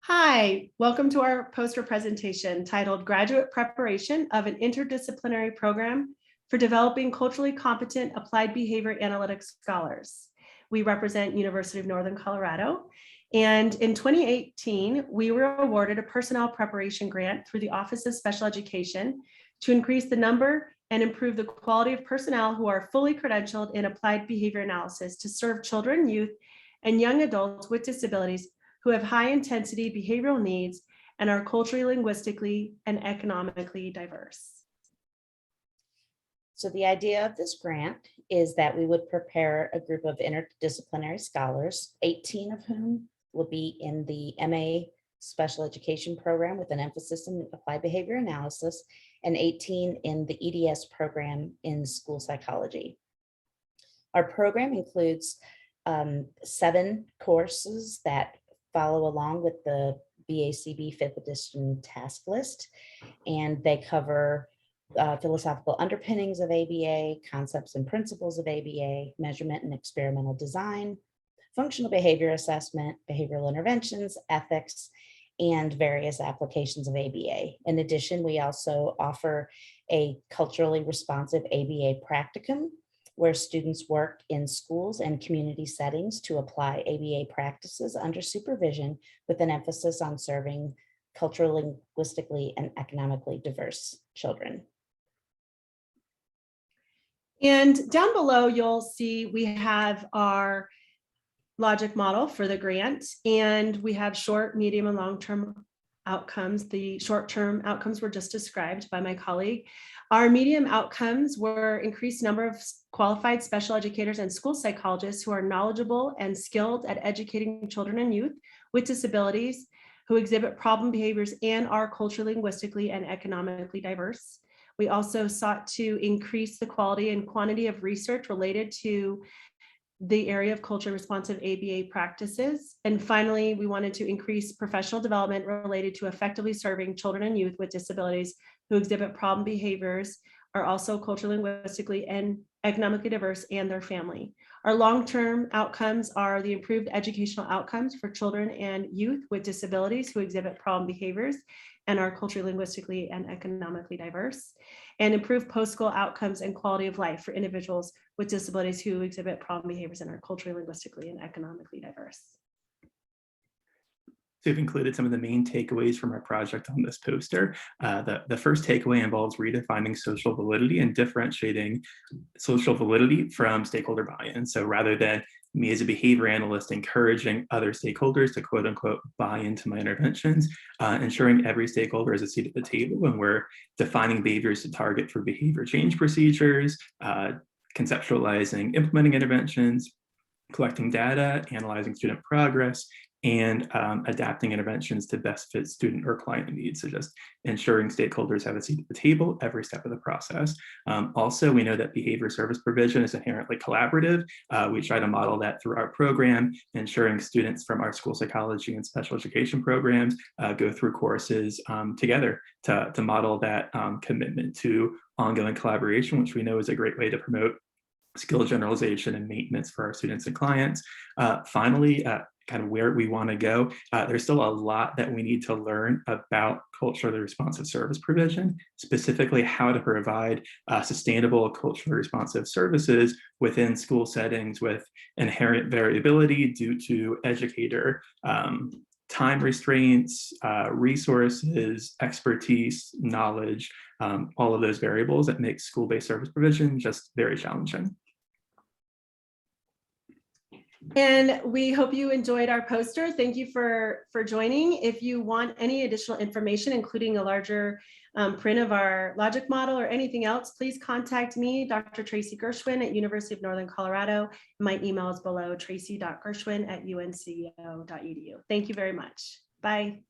Hi, welcome to our poster presentation titled Graduate Preparation of an Interdisciplinary Program for Developing Culturally Competent Applied Behavior Analytics Scholars. We represent University of Northern Colorado. And in 2018, we were awarded a personnel preparation grant through the Office of Special Education to increase the number and improve the quality of personnel who are fully credentialed in applied behavior analysis to serve children, youth, and young adults with disabilities who have high intensity behavioral needs and are culturally, linguistically, and economically diverse. So the idea of this grant is that we would prepare a group of interdisciplinary scholars, 18 of whom will be in the MA Special Education program with an emphasis in applied behavior analysis, and 18 in the EDS program in school psychology. Our program includes 7 courses that follow along with the BACB 5th edition task list, and they cover philosophical underpinnings of ABA, concepts and principles of ABA, measurement and experimental design, functional behavior assessment, behavioral interventions, ethics, and various applications of ABA. In addition, we also offer a culturally responsive ABA practicum, where students work in schools and community settings to apply ABA practices under supervision with an emphasis on serving culturally, linguistically, and economically diverse children. And down below, you'll see we have our logic model for the grant, and we have short, medium, and long-term outcomes. The short-term outcomes were just described by my colleague. Our medium outcomes were increased number of qualified special educators and school psychologists who are knowledgeable and skilled at educating children and youth with disabilities who exhibit problem behaviors and are culturally, linguistically, and economically diverse. We also sought to increase the quality and quantity of research related to the area of culturally responsive ABA practices. And finally, we wanted to increase professional development related to effectively serving children and youth with disabilities who exhibit problem behaviors, are also culturally, linguistically, and economically diverse, and their family. Our long-term outcomes are the improved educational outcomes for children and youth with disabilities who exhibit problem behaviors and are culturally, linguistically, and economically diverse, and improved post-school outcomes and quality of life for individuals with disabilities who exhibit problem behaviors and are culturally, linguistically, and economically diverse. So we've included some of the main takeaways from our project on this poster. The first takeaway involves redefining social validity and differentiating social validity from stakeholder buy-in. So rather than me as a behavior analyst encouraging other stakeholders to quote unquote buy into my interventions, ensuring every stakeholder has a seat at the table when we're defining behaviors to target for behavior change procedures, conceptualizing, implementing interventions, collecting data, analyzing student progress, and adapting interventions to best fit student or client needs. So just ensuring stakeholders have a seat at the table every step of the process. Also, we know that behavior service provision is inherently collaborative. We try to model that through our program, ensuring students from our school psychology and special education programs go through courses together to model that commitment to ongoing collaboration, which we know is a great way to promote skill generalization and maintenance for our students and clients. Finally, kind of where we want to go, there's still a lot that we need to learn about culturally responsive service provision, specifically how to provide sustainable culturally responsive services within school settings with inherent variability due to educator time restraints, resources, expertise, knowledge, all of those variables that make school-based service provision just very challenging. And we hope you enjoyed our poster. Thank you for joining. If you want any additional information, including a larger print of our logic model or anything else, please contact me, Dr. Tracy Gershwin at University of Northern Colorado. My email is below, tracy.gershwin@unco.edu. Thank you very much. Bye.